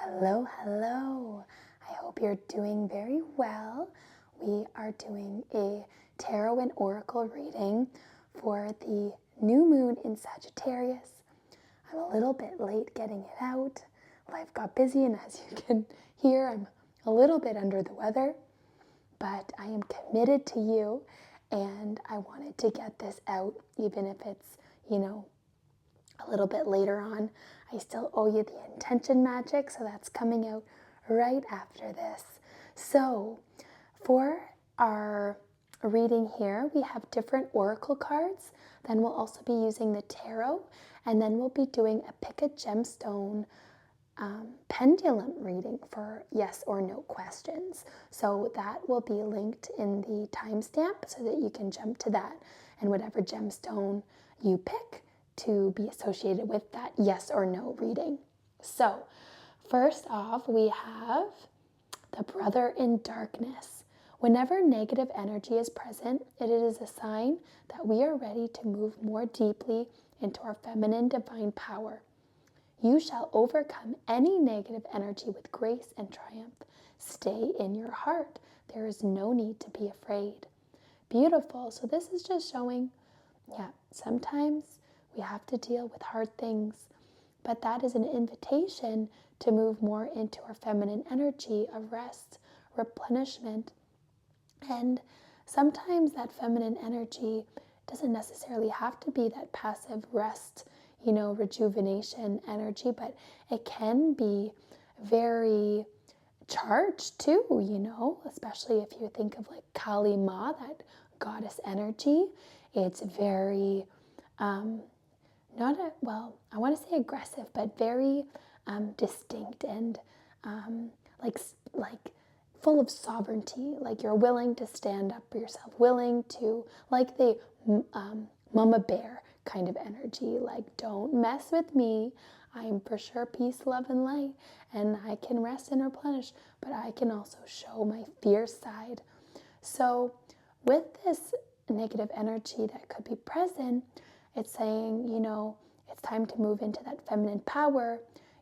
Hello, hello. I hope you're doing very well. We are doing a tarot and oracle reading for the new moon in Sagittarius. I'm a little bit late getting it out. Life got busy, and as you can hear, I'm a little bit under the weather, but I am committed to you, and I wanted to get this out, even if it's, a little bit later on. I still owe you the intention magic, so that's coming out right after this. So for our reading here, we have different oracle cards. Then we'll also be using the tarot, and then we'll be doing a pick a gemstone pendulum reading for yes or no questions. So that will be linked in the timestamp so that you can jump to that, and whatever gemstone you pick to be associated with that yes or no reading. So first off, we have the brother in darkness. Whenever negative energy is present, it is a sign that we are ready to move more deeply into our feminine divine power. You shall overcome any negative energy with grace and triumph. Stay in your heart. There is no need to be afraid. Beautiful. So this is just showing, sometimes we have to deal with hard things, but that is an invitation to move more into our feminine energy of rest, replenishment, and sometimes that feminine energy doesn't necessarily have to be that passive rest, rejuvenation energy, but it can be very charged too, especially if you think of like Kali Ma, that goddess energy. It's very I want to say aggressive, but very distinct and like full of sovereignty. Like you're willing to stand up for yourself, willing to, like the mama bear kind of energy. Like, don't mess with me. I'm for sure peace, love, and light, and I can rest and replenish, but I can also show my fierce side. So with this negative energy that could be present, it's saying, it's time to move into that feminine power,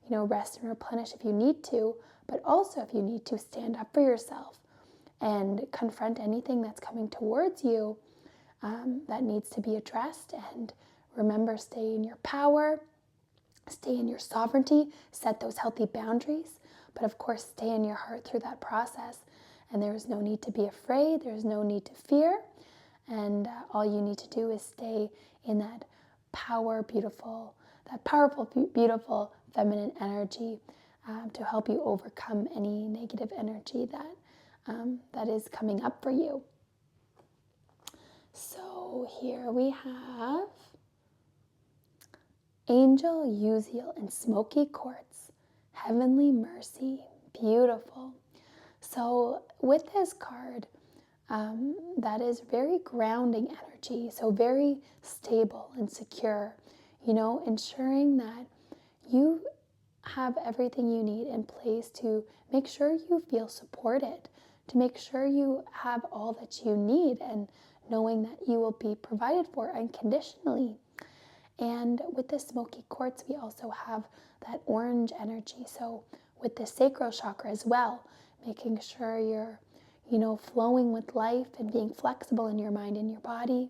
rest and replenish if you need to, but also if you need to, stand up for yourself and confront anything that's coming towards you that needs to be addressed. And remember, stay in your power, stay in your sovereignty, set those healthy boundaries, but of course, stay in your heart through that process. And there is no need to be afraid. There's no need to fear. And all you need to do is stay in that powerful, beautiful feminine energy to help you overcome any negative energy that is coming up for you. So here we have Angel, Uziel, and Smoky Quartz, Heavenly Mercy. Beautiful. So with this card, that is very grounding energy, so very stable and secure, ensuring that you have everything you need in place to make sure you feel supported, to make sure you have all that you need, and knowing that you will be provided for unconditionally. And with the smoky quartz, we also have that orange energy. So with the sacral chakra as well, making sure you're flowing with life and being flexible in your mind and your body,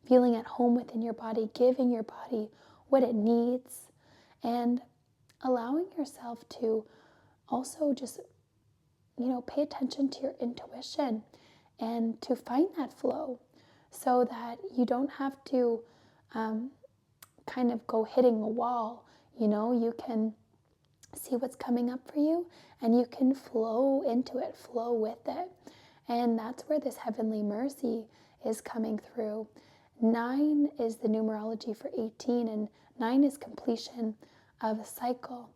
feeling at home within your body, giving your body what it needs, and allowing yourself to also just, pay attention to your intuition and to find that flow so that you don't have to kind of go hitting a wall. You can see what's coming up for you, and you can flow into it, flow with it. And that's where this heavenly mercy is coming through. 9 is the numerology for 18, and 9 is completion of a cycle,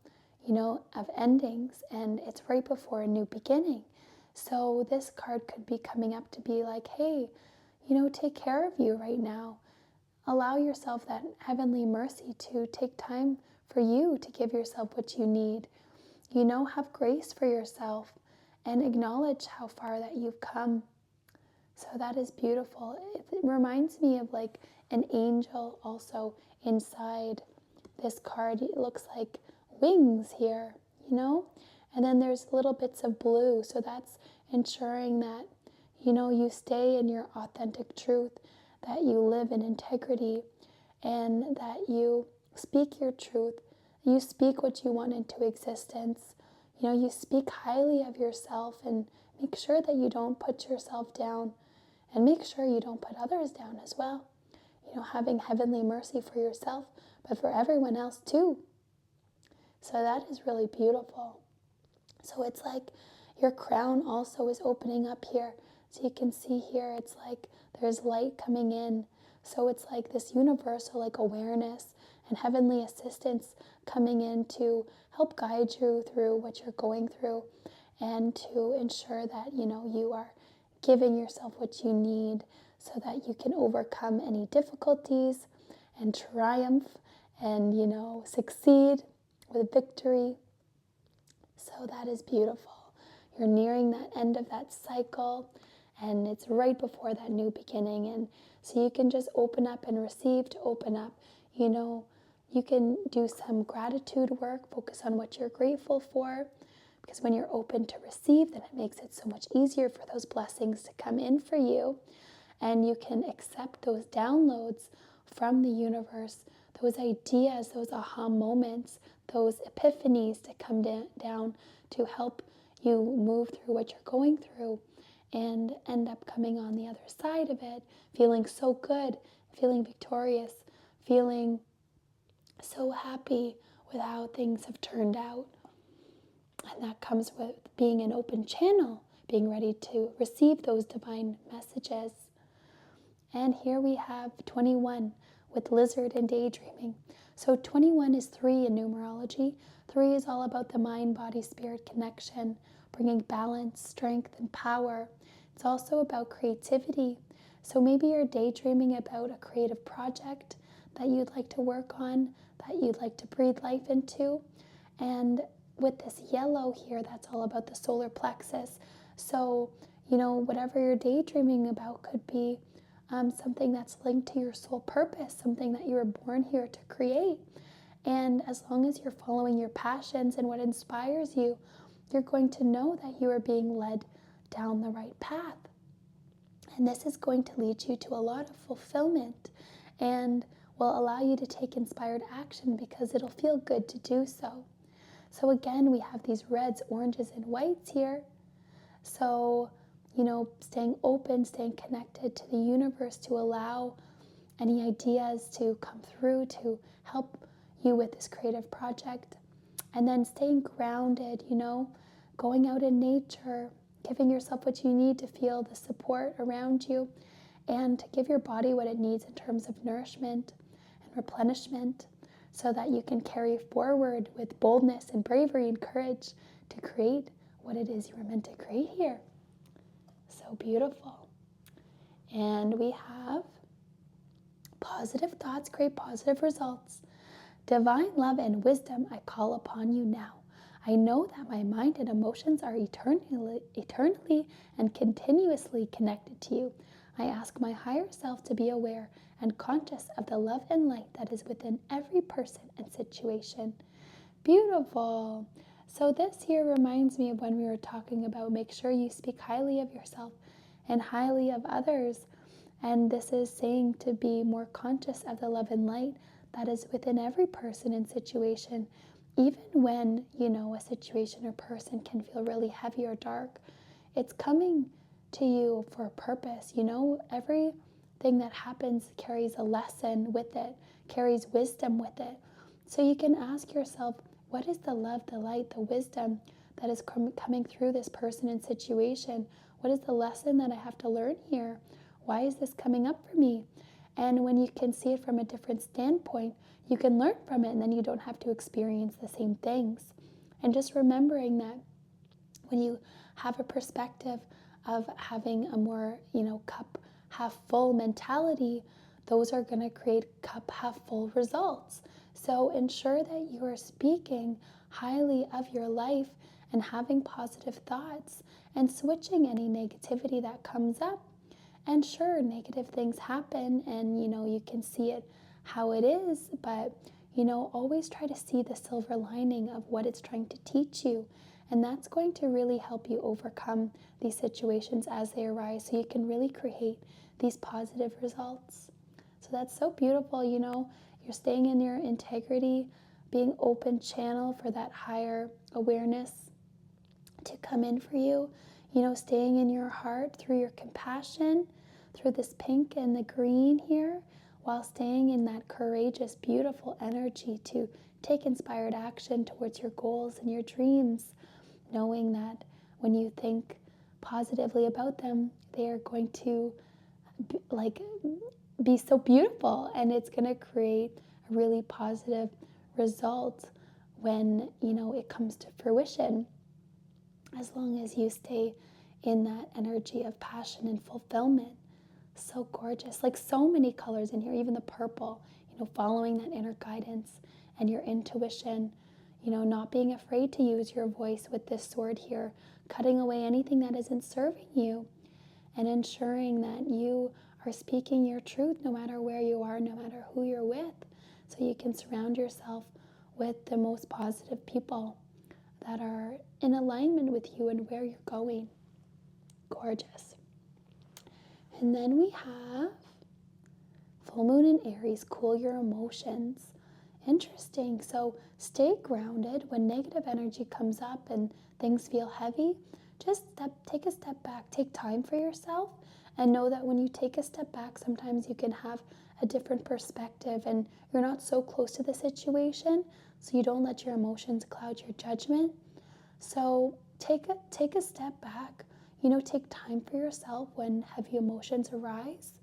of endings, and it's right before a new beginning. So this card could be coming up to be like, hey, take care of you right now. Allow yourself that heavenly mercy to take time for you to give yourself what you need. Have grace for yourself and acknowledge how far that you've come. So that is beautiful. It reminds me of like an angel also inside this card. It looks like wings here, you know? And then there's little bits of blue. So that's ensuring that, you stay in your authentic truth, that you live in integrity, and that you speak your truth. You speak what you want into existence. You speak highly of yourself, and make sure that you don't put yourself down, and make sure you don't put others down as well. Having heavenly mercy for yourself, but for everyone else too. So that is really beautiful. So it's like your crown also is opening up here. So you can see here, it's like there's light coming in. So it's like this universal awareness and heavenly assistance coming in to help guide you through what you're going through, and to ensure that, you are giving yourself what you need so that you can overcome any difficulties and triumph and, succeed with victory. So that is beautiful. You're nearing that end of that cycle, and it's right before that new beginning. And so you can just open up and receive to open up. You can do some gratitude work, focus on what you're grateful for, because when you're open to receive, then it makes it so much easier for those blessings to come in for you. And you can accept those downloads from the universe, those ideas, those aha moments, those epiphanies to come down to help you move through what you're going through, and end up coming on the other side of it, feeling so good, feeling victorious, feeling so happy with how things have turned out. And that comes with being an open channel, being ready to receive those divine messages. And here we have 21 with lizard and daydreaming. So 21 is 3 in numerology. 3 is all about the mind, body, spirit connection, bringing balance, strength, and power. It's also about creativity. So maybe you're daydreaming about a creative project that you'd like to work on, that you'd like to breathe life into. And with this yellow here, that's all about the solar plexus. So, whatever you're daydreaming about could be something that's linked to your soul purpose, something that you were born here to create. And as long as you're following your passions and what inspires you, you're going to know that you are being led down the right path. And this is going to lead you to a lot of fulfillment and will allow you to take inspired action because it'll feel good to do so. So again, we have these reds, oranges, and whites here. So, staying open, staying connected to the universe to allow any ideas to come through to help you with this creative project. And then staying grounded, going out in nature, giving yourself what you need to feel the support around you, and to give your body what it needs in terms of nourishment and replenishment, so that you can carry forward with boldness and bravery and courage to create what it is you were meant to create here. So beautiful. And we have positive thoughts create positive results. Divine love and wisdom, I call upon you now. I know that my mind and emotions are eternally and continuously connected to you. I ask my higher self to be aware and conscious of the love and light that is within every person and situation. Beautiful. So this here reminds me of when we were talking about make sure you speak highly of yourself and highly of others. And this is saying to be more conscious of the love and light that is within every person and situation, even when, a situation or person can feel really heavy or dark. It's coming to you for a purpose. Everything that happens carries a lesson with it, carries wisdom with it. So you can ask yourself, what is the love, the light, the wisdom that is coming through this person and situation? What is the lesson that I have to learn here? Why is this coming up for me? And when you can see it from a different standpoint, you can learn from it, and then you don't have to experience the same things. And just remembering that when you have a perspective of having a more, cup half full mentality, those are going to create cup half full results. So ensure that you are speaking highly of your life and having positive thoughts and switching any negativity that comes up. And sure, negative things happen and, you can see it how it is, but, always try to see the silver lining of what it's trying to teach you. And that's going to really help you overcome these situations as they arise, so you can really create these positive results. So that's so beautiful. You're staying in your integrity, being open channel for that higher awareness to come in for you. Staying in your heart through your compassion, through this pink and the green here, while staying in that courageous, beautiful energy to take inspired action towards your goals and your dreams, knowing that when you think positively about them, they are going to be so beautiful, and it's going to create a really positive result when it comes to fruition, as long as you stay in that energy of passion and fulfillment. So gorgeous, like so many colors in here, even the purple, following that inner guidance and your intuition, not being afraid to use your voice with this sword here, cutting away anything that isn't serving you, and ensuring that you are speaking your truth no matter where you are, no matter who you're with, so you can surround yourself with the most positive people that are in alignment with you and where you're going. Gorgeous. And then we have full moon in Aries, cool your emotions. Interesting. So stay grounded when negative energy comes up and things feel heavy. Just take a step back, take time for yourself, and know that when you take a step back, sometimes you can have a different perspective and you're not so close to the situation, so you don't let your emotions cloud your judgment. So take a step back, take time for yourself when heavy emotions arise,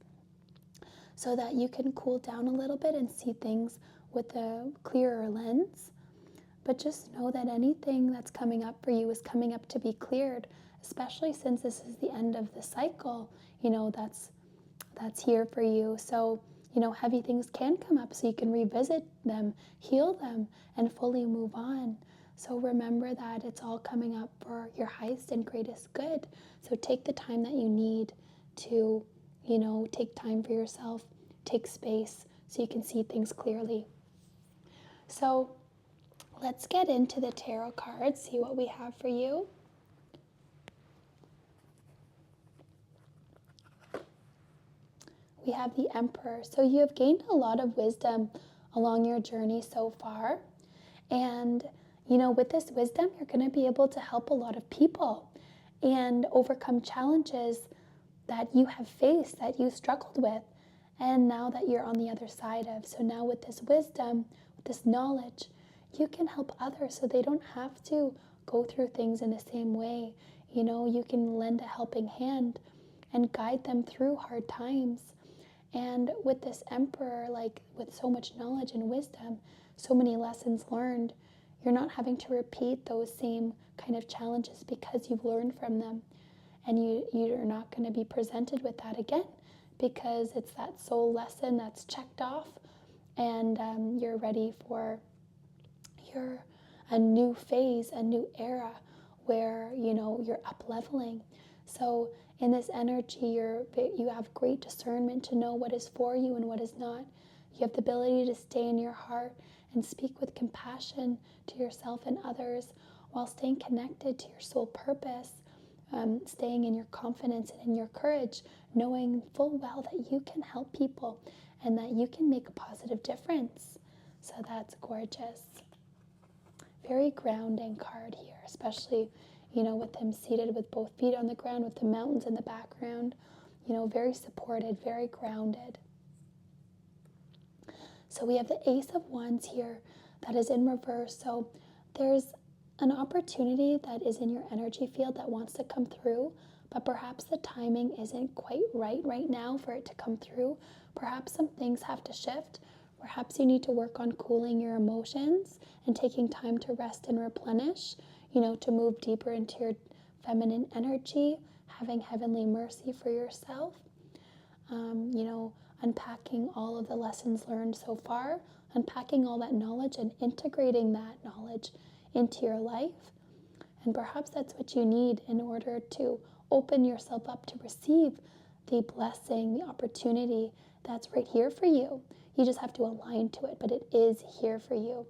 so that you can cool down a little bit and see things with a clearer lens. But just know that anything that's coming up for you is coming up to be cleared, especially since this is the end of the cycle, that's here for you. So, heavy things can come up, so you can revisit them, heal them, and fully move on. So remember that it's all coming up for your highest and greatest good. So take the time that you need to, take time for yourself, take space so you can see things clearly. So let's get into the tarot cards, see what we have for you. We have the Emperor. So you have gained a lot of wisdom along your journey so far. And, with this wisdom, you're going to be able to help a lot of people and overcome challenges that you have faced, that you struggled with, and now that you're on the other side of. So now with this wisdom, with this knowledge, you can help others so they don't have to go through things in the same way. You can lend a helping hand and guide them through hard times. And with this Emperor, with so much knowledge and wisdom, so many lessons learned, you're not having to repeat those same kind of challenges because you've learned from them. And you're not going to be presented with that again, because it's that soul lesson that's checked off, and you're ready for a new phase, a new era where, you're up leveling. So in this energy, you have great discernment to know what is for you and what is not. You have the ability to stay in your heart and speak with compassion to yourself and others, while staying connected to your soul purpose, staying in your confidence and in your courage, knowing full well that you can help people and that you can make a positive difference. So that's gorgeous. Very grounding card here, especially, with him seated with both feet on the ground, with the mountains in the background, very supported, very grounded. So we have the Ace of Wands here that is in reverse. So there's an opportunity that is in your energy field that wants to come through, but perhaps the timing isn't quite right now for it to come through. Perhaps some things have to shift. Perhaps you need to work on cooling your emotions and taking time to rest and replenish, to move deeper into your feminine energy, having heavenly mercy for yourself, unpacking all of the lessons learned so far, unpacking all that knowledge and integrating that knowledge into your life. And perhaps that's what you need in order to open yourself up to receive the blessing, the opportunity that's right here for you. You just have to align to it, but it is here for you.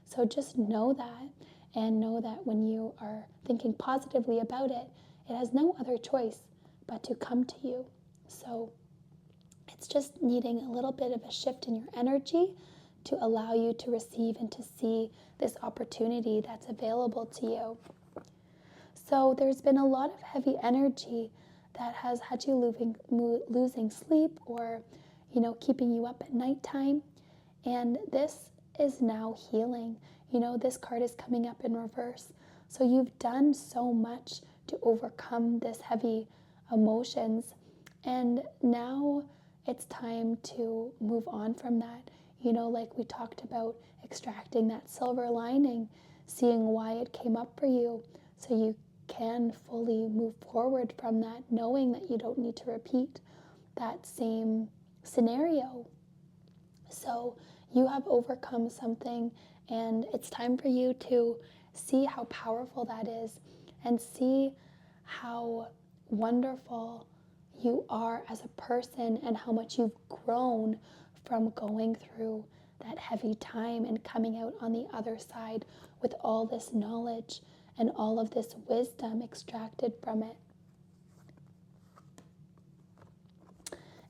So just know that, and know that when you are thinking positively about it, it has no other choice but to come to you. So it's just needing a little bit of a shift in your energy to allow you to receive and to see this opportunity that's available to you. So there's been a lot of heavy energy that has had you losing sleep, or, keeping you up at nighttime. And this is now healing. This card is coming up in reverse. So you've done so much to overcome this heavy emotions. And now it's time to move on from that. Like we talked about, extracting that silver lining, seeing why it came up for you, so you can fully move forward from that, knowing that you don't need to repeat that same scenario. So you have overcome something, and it's time for you to see how powerful that is, and see how wonderful you are as a person, and how much you've grown from going through that heavy time and coming out on the other side with all this knowledge and all of this wisdom extracted from it.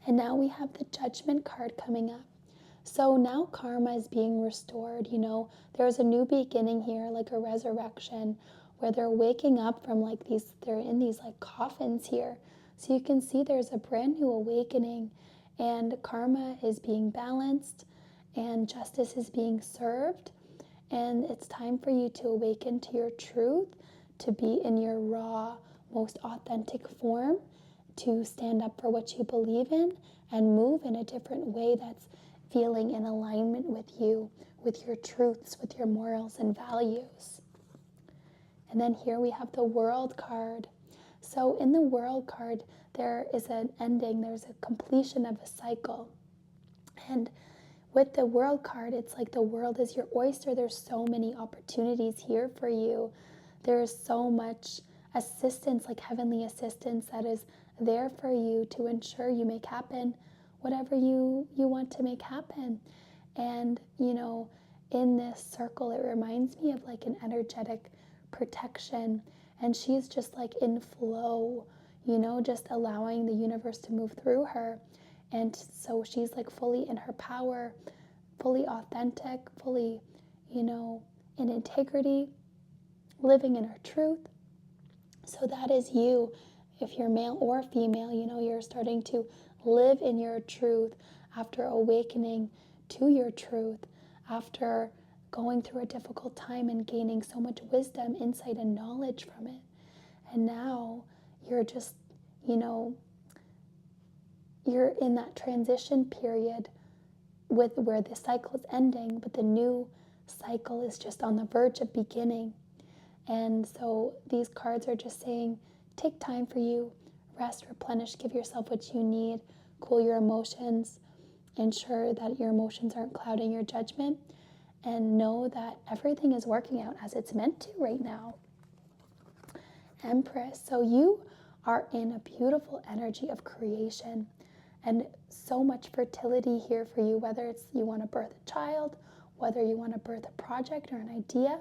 And now we have the Judgment card coming up. So now karma is being restored. There's a new beginning here, like a resurrection, where they're waking up from they're in these coffins here. So you can see there's a brand new awakening, and karma is being balanced, and justice is being served. And it's time for you to awaken to your truth, to be in your raw, most authentic form, to stand up for what you believe in, and move in a different way that's feeling in alignment with you, with your truths, with your morals and values. And then here we have the World card. So in the World card, there is an ending, there's a completion of a cycle. And with the World card, it's like the world is your oyster. There's so many opportunities here for you. There's so much assistance, like heavenly assistance, that is there for you to ensure you make happen whatever you want to make happen. And, in this circle, it reminds me of an energetic protection. And she's just in flow, just allowing the universe to move through her. And so she's fully in her power, fully authentic, fully, in integrity, living in her truth. So that is you. If you're male or female, you're starting to live in your truth after awakening to your truth, after going through a difficult time and gaining so much wisdom, insight, and knowledge from it. And now you're just, you're in that transition period with where the cycle is ending, but the new cycle is just on the verge of beginning. And so these cards are just saying, take time for you, rest, replenish, give yourself what you need, cool your emotions, ensure that your emotions aren't clouding your judgment, and know that everything is working out as it's meant to right now. Empress, so you are in a beautiful energy of creation, and so much fertility here for you, whether it's you want to birth a child, whether you want to birth a project or an idea,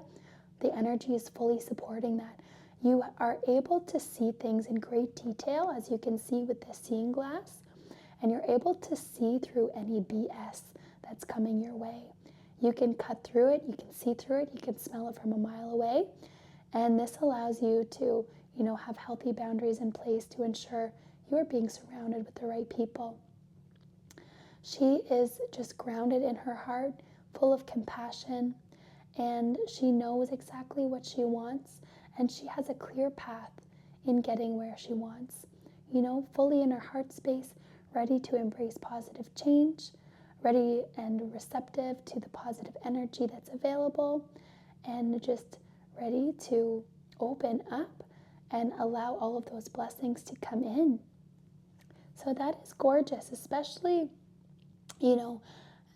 the energy is fully supporting that. You are able to see things in great detail, as you can see with the seeing glass, and you're able to see through any BS that's coming your way. You can cut through it, you can see through it, you can smell it from a mile away, and this allows you to, have healthy boundaries in place to ensure you're being surrounded with the right people. She is just grounded in her heart, full of compassion, and she knows exactly what she wants, and she has a clear path in getting where she wants. Fully in her heart space, ready to embrace positive change, ready and receptive to the positive energy that's available, and just ready to open up and allow all of those blessings to come in. So that is gorgeous, especially,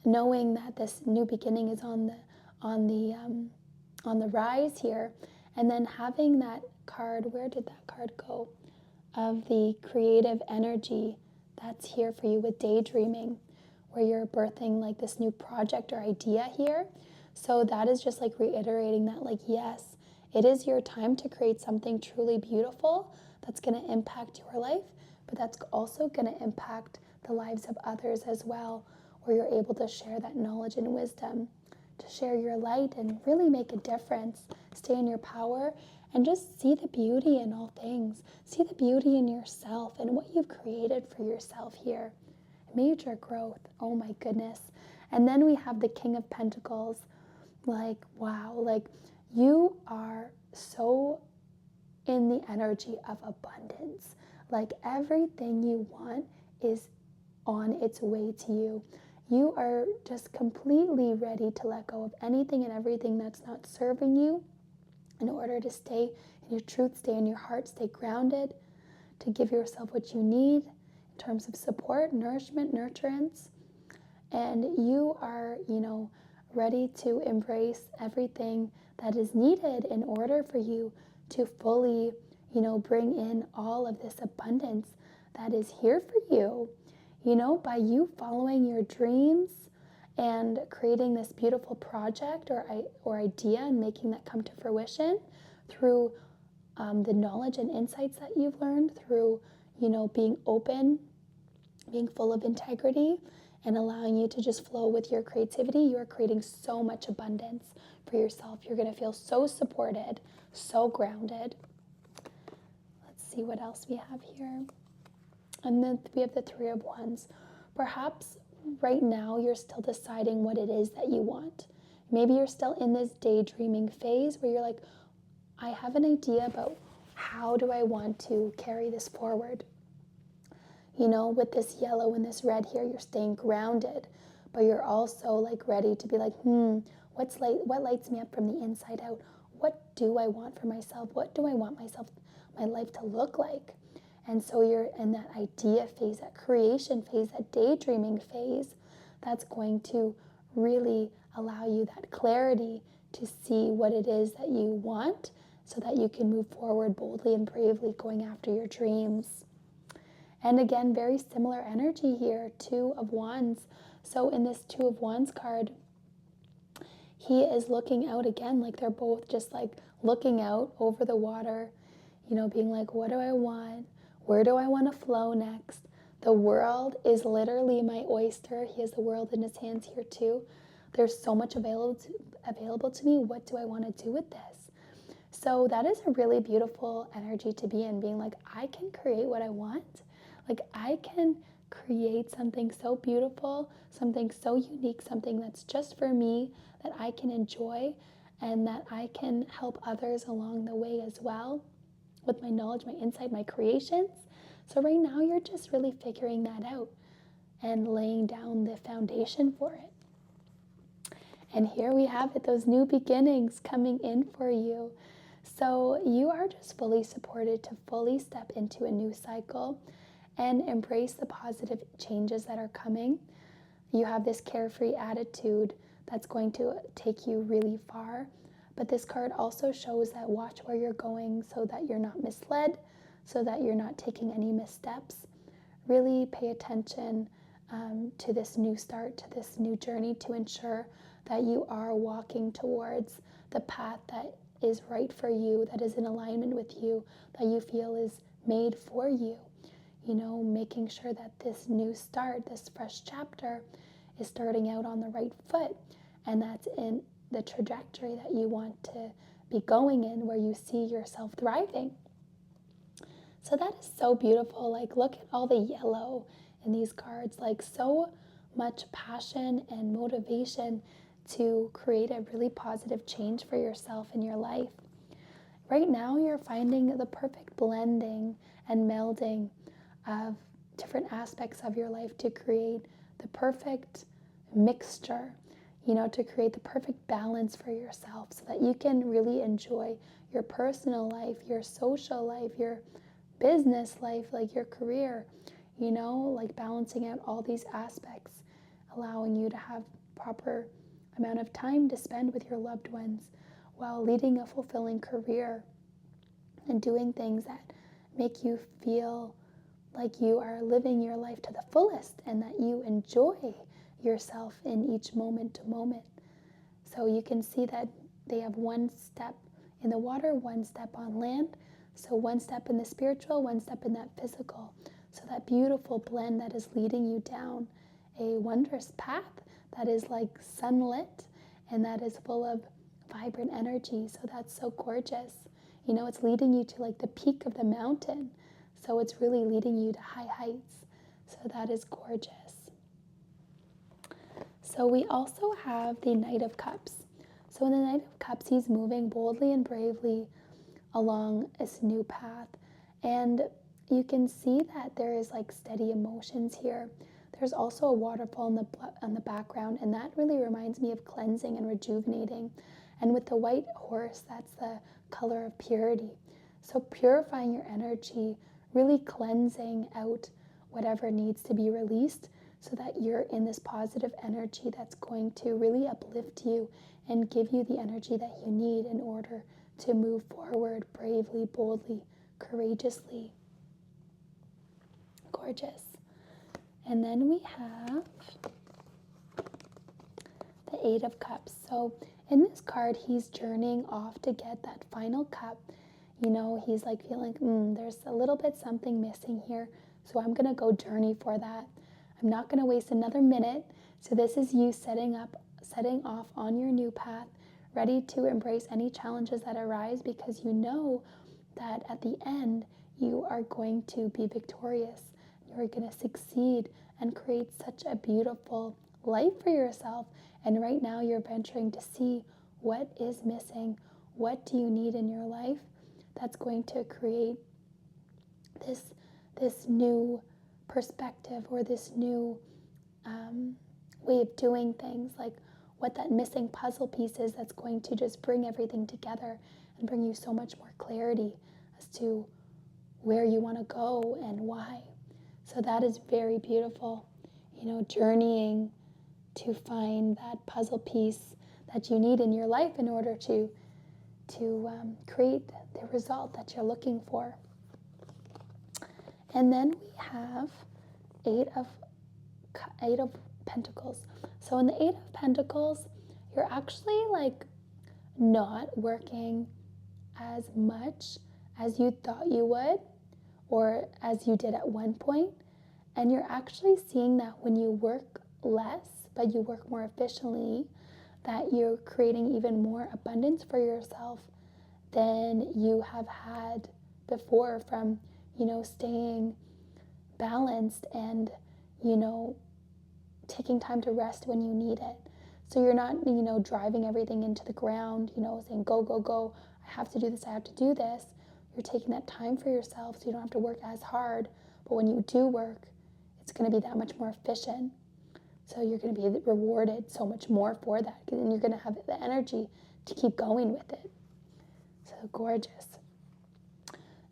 knowing that this new beginning is on the rise here, and then having that card, where did that card go, of the creative energy that's here for you with daydreaming, where you're birthing like this new project or idea here. So that is just like reiterating that, like, yes, it is your time to create something truly beautiful that's going to impact your life, but that's also going to impact the lives of others as well, where you're able to share that knowledge and wisdom, to share your light and really make a difference, stay in your power, and just see the beauty in all things. See the beauty in yourself and what you've created for yourself here. Major growth. Oh my goodness. And then we have the King of Pentacles. Like, wow, like you are so in the energy of abundance. Like everything you want is on its way to you. You are just completely ready to let go of anything and everything that's not serving you in order to stay in your truth, stay in your heart, stay grounded, to give yourself what you need in terms of support, nourishment, nurturance. And you are, ready to embrace everything that is needed in order for you to fully, bring in all of this abundance that is here for you. By you following your dreams and creating this beautiful project or idea and making that come to fruition through the knowledge and insights that you've learned, through, being open, being full of integrity, and allowing you to just flow with your creativity, you are creating so much abundance for yourself. You're going to feel so supported, so grounded. Let's see what else we have here. And then we have the Three of Wands. Perhaps right now you're still deciding what it is that you want. Maybe you're still in this daydreaming phase where you're like, I have an idea about how do I want to carry this forward. With this yellow and this red here, you're staying grounded, but you're also like ready to be like, what lights me up from the inside out? What do I want for myself? What do I want my life to look like? And so you're in that idea phase, that creation phase, that daydreaming phase. That's going to really allow you that clarity to see what it is that you want so that you can move forward boldly and bravely going after your dreams. And again, very similar energy here, Two of Wands. So in this Two of Wands card, he is looking out again, like they're both just like looking out over the water, being like, what do I want? Where do I want to flow next? The world is literally my oyster. He has the world in his hands here too. There's so much available to me. What do I want to do with this? So that is a really beautiful energy to be in, being like, I can create what I want. Like I can create something so beautiful, something so unique, something that's just for me, that I can enjoy and that I can help others along the way as well with my knowledge, my insight, my creations. So right now you're just really figuring that out and laying down the foundation for it. And here we have it, those new beginnings coming in for you. So you are just fully supported to fully step into a new cycle and embrace the positive changes that are coming. You have this carefree attitude that's going to take you really far. But this card also shows that watch where you're going so that you're not misled, so that you're not taking any missteps. Really pay attention to this new start, to this new journey, to ensure that you are walking towards the path that is right for you, that is in alignment with you, that you feel is made for you. Making sure that this new start, this fresh chapter, is starting out on the right foot, and that's in the trajectory that you want to be going in, where you see yourself thriving. So that is so beautiful. Like, look at all the yellow in these cards, like so much passion and motivation to create a really positive change for yourself in your life. Right now, you're finding the perfect blending and melding of different aspects of your life to create the perfect mixture, to create the perfect balance for yourself so that you can really enjoy your personal life, your social life, your business life, like your career, like balancing out all these aspects, allowing you to have proper amount of time to spend with your loved ones while leading a fulfilling career and doing things that make you feel like you are living your life to the fullest and that you enjoy yourself in each moment to moment. So you can see that they have one step in the water, one step on land. So one step in the spiritual, one step in that physical. So that beautiful blend that is leading you down a wondrous path that is like sunlit and that is full of vibrant energy. So that's so gorgeous. You know, it's leading you to like the peak of the mountain. So it's really leading you to high heights. So that is gorgeous. So we also have the Knight of Cups. So in the Knight of Cups, he's moving boldly and bravely along this new path. And you can see that there is like steady emotions here. There's also a waterfall in the background, and that really reminds me of cleansing and rejuvenating. And with the white horse, that's the color of purity. So purifying your energy, really cleansing out whatever needs to be released so that you're in this positive energy that's going to really uplift you and give you the energy that you need in order to move forward bravely, boldly, courageously. Gorgeous. And then we have the Eight of Cups. So in this card, he's journeying off to get that final cup. You know, he's like feeling, there's a little bit something missing here. So I'm going to go journey for that. I'm not going to waste another minute. So this is you setting off on your new path, ready to embrace any challenges that arise because you know that at the end you are going to be victorious. You're going to succeed and create such a beautiful life for yourself. And right now you're venturing to see what is missing. What do you need in your life that's going to create this new perspective or this new way of doing things, like what that missing puzzle piece is that's going to just bring everything together and bring you so much more clarity as to where you want to go and why. So that is very beautiful, you know, journeying to find that puzzle piece that you need in your life in order to create the result that you're looking for. And then we have Eight of Pentacles. So in the Eight of Pentacles, you're actually like not working as much as you thought you would or as you did at one point. And you're actually seeing that when you work less, but you work more efficiently, that you're creating even more abundance for yourself than you have had before from, you know, staying balanced and, you know, taking time to rest when you need it. So you're not, you know, driving everything into the ground, you know, saying, go, go, go, I have to do this, I have to do this. You're taking that time for yourself so you don't have to work as hard. But when you do work, it's going to be that much more efficient. So you're going to be rewarded so much more for that. And you're going to have the energy to keep going with it. So gorgeous.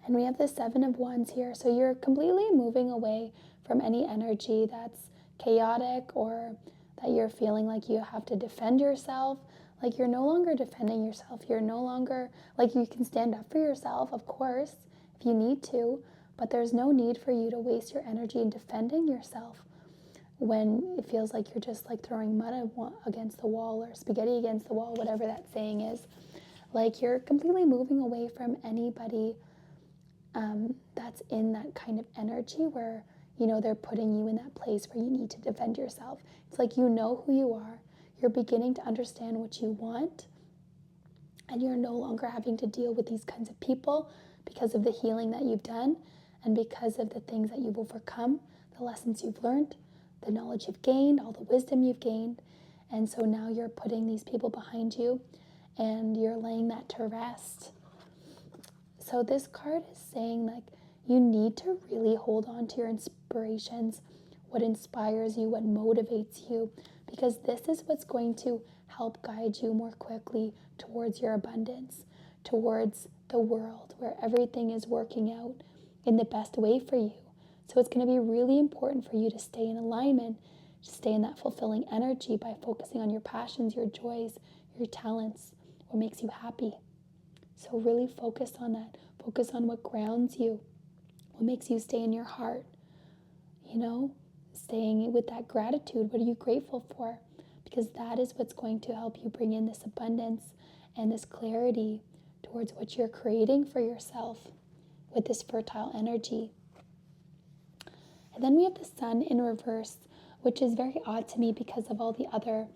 And we have the Seven of Wands here. So you're completely moving away from any energy that's chaotic or that you're feeling like you have to defend yourself. Like you're no longer defending yourself. You're no longer, like you can stand up for yourself, of course, if you need to. But there's no need for you to waste your energy in defending yourself when it feels like you're just like throwing mud against the wall or spaghetti against the wall, whatever that saying is. Like you're completely moving away from anybody that's in that kind of energy where, you know, they're putting you in that place where you need to defend yourself. It's like you know who you are. You're beginning to understand what you want. And you're no longer having to deal with these kinds of people because of the healing that you've done and because of the things that you've overcome, the lessons you've learned, the knowledge you've gained, all the wisdom you've gained. And so now you're putting these people behind you and you're laying that to rest. So this card is saying like you need to really hold on to your inspirations, what inspires you, what motivates you, because this is what's going to help guide you more quickly towards your abundance, towards the world where everything is working out in the best way for you. So it's going to be really important for you to stay in alignment, to stay in that fulfilling energy by focusing on your passions, your joys, your talents, what makes you happy. So really focus on that. Focus on what grounds you, what makes you stay in your heart. You know, staying with that gratitude. What are you grateful for? Because that is what's going to help you bring in this abundance and this clarity towards what you're creating for yourself with this fertile energy. And then we have the sun in reverse, which is very odd to me because of all the other,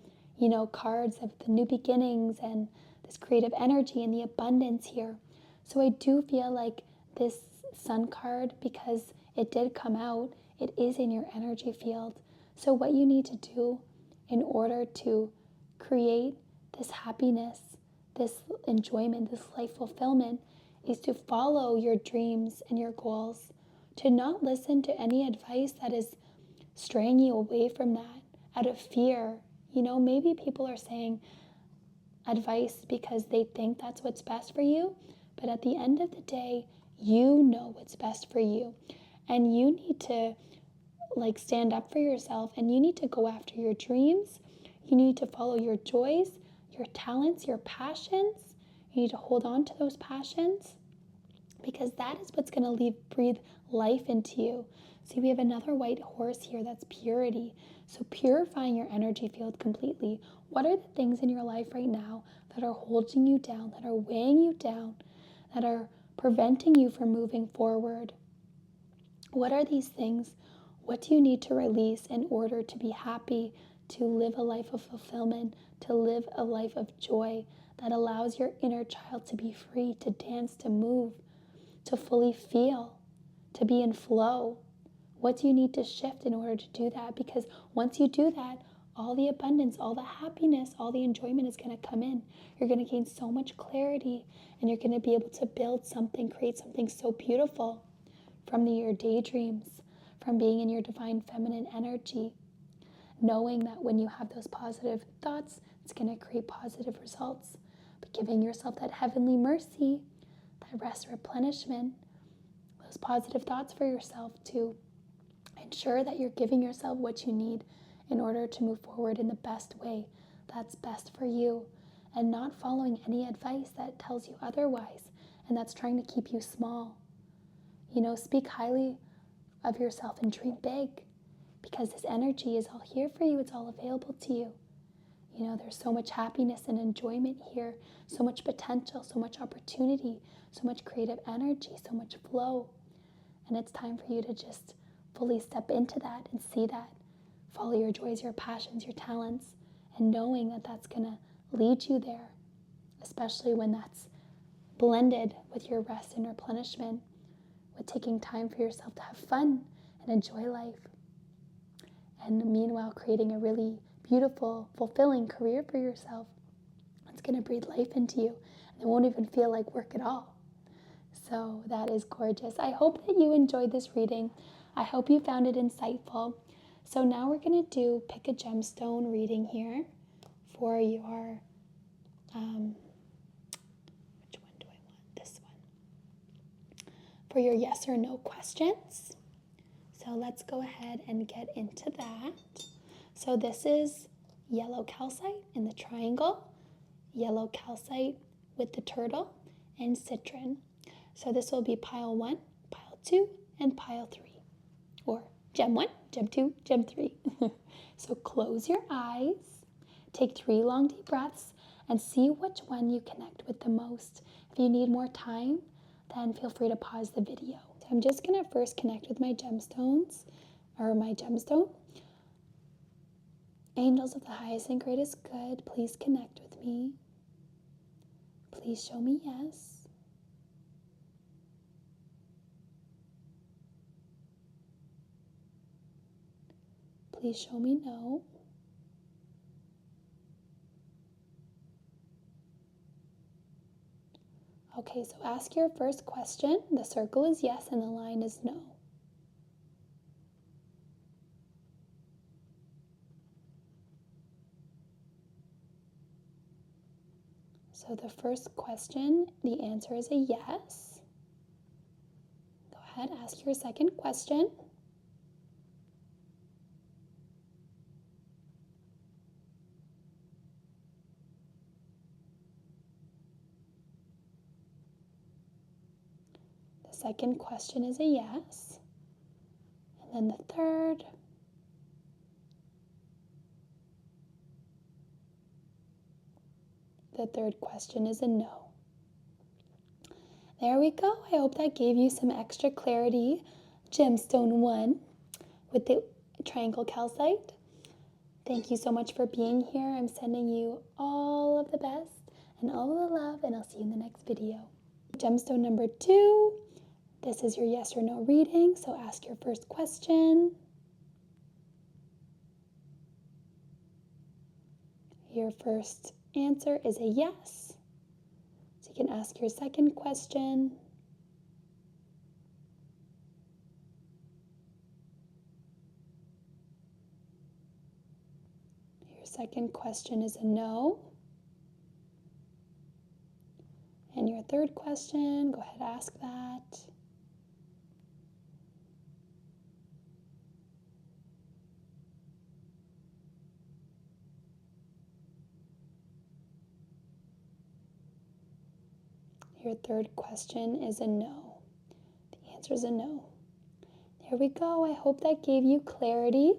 cards of the new beginnings and this creative energy and the abundance here. So I do feel like this sun card, because it did come out, it is in your energy field. So what you need to do in order to create this happiness, this enjoyment, this life fulfillment, is to follow your dreams and your goals, to not listen to any advice that is straying you away from that out of fear. Maybe people are saying advice because they think that's what's best for you, but at the end of the day, you know what's best for you. And you need to stand up for yourself, and you need to go after your dreams. You need to follow your joys, your talents, your passions. You need to hold on to those passions, because that is what's going to breathe life into you. See, we have another white horse here, that's purity. So purifying your energy field completely. What are the things in your life right now that are holding you down, that are weighing you down, that are preventing you from moving forward? What are these things? What do you need to release in order to be happy, to live a life of fulfillment, to live a life of joy that allows your inner child to be free, to dance, to move, to fully feel, to be in flow? What do you need to shift in order to do that? Because once you do that, all the abundance, all the happiness, all the enjoyment is going to come in. You're going to gain so much clarity, and you're going to be able to build something, create something so beautiful from your daydreams, from being in your divine feminine energy, knowing that when you have those positive thoughts, it's going to create positive results. But giving yourself that heavenly mercy, that rest, replenishment, those positive thoughts for yourself to ensure that you're giving yourself what you need in order to move forward in the best way that's best for you, and not following any advice that tells you otherwise and that's trying to keep you small. Speak highly of yourself and dream big, because this energy is all here for you. It's all available to you. There's so much happiness and enjoyment here, so much potential, so much opportunity, so much creative energy, so much flow. And it's time for you to just fully step into that and see that. Follow your joys, your passions, your talents, and knowing that that's going to lead you there, especially when that's blended with your rest and replenishment, with taking time for yourself to have fun and enjoy life. And meanwhile, creating a really beautiful, fulfilling career for yourself. It's going to breathe life into you, and it won't even feel like work at all. So that is gorgeous. I hope that you enjoyed this reading. I hope you found it insightful. So now we're going to pick a gemstone reading here for your, which one do I want? This one. For your yes or no questions. So let's go ahead and get into that. So this is yellow calcite in the triangle, yellow calcite with the turtle, and citrine. So this will be pile 1, pile 2, and pile 3. Or gem 1, gem 2, gem 3. So close your eyes, take 3 long deep breaths, and see which one you connect with the most. If you need more time, then feel free to pause the video. So I'm just going to first connect with my gemstones, or my gemstone. Angels of the highest and greatest good, please connect with me. Please show me yes. Please show me no. Okay, so ask your first question. The circle is yes and the line is no. So the first question, the answer is a yes. Go ahead, ask your second question. The second question is a yes. And then the third, The third question is a no. There we go. I hope that gave you some extra clarity. Gemstone 1 with the triangle calcite. Thank you so much for being here. I'm sending you all of the best and all of the love, and I'll see you in the next video. Gemstone number 2. This is your yes or no reading, so ask your first question. Your first answer is a yes. So you can ask your second question. Your second question is a no. And your third question, go ahead, ask that. Your third question is a no. The answer is a no. There we go. I hope that gave you clarity.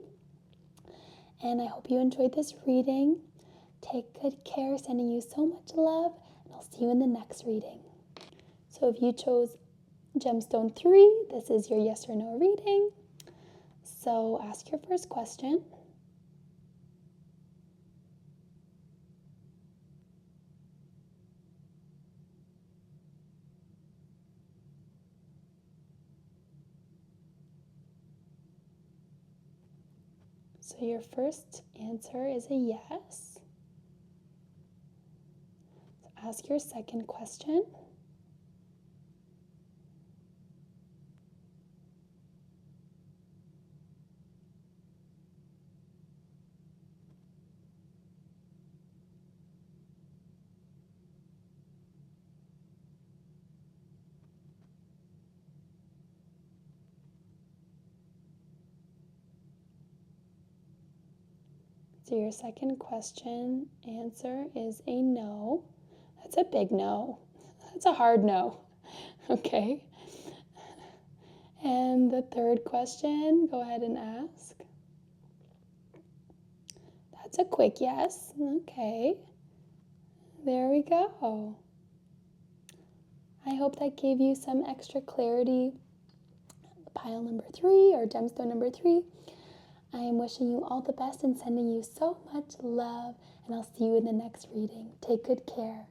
And I hope you enjoyed this reading. Take good care. Sending you so much love. And I'll see you in the next reading. So if you chose Gemstone 3, this is your yes or no reading. So ask your first question. So your first answer is a yes. So ask your second question. So your second question answer is a no. That's a big no. That's a hard no. Okay. And the third question, go ahead and ask. That's a quick yes. Okay. There we go. I hope that gave you some extra clarity. Pile number 3 or gemstone number 3. I am wishing you all the best and sending you so much love, and I'll see you in the next reading. Take good care.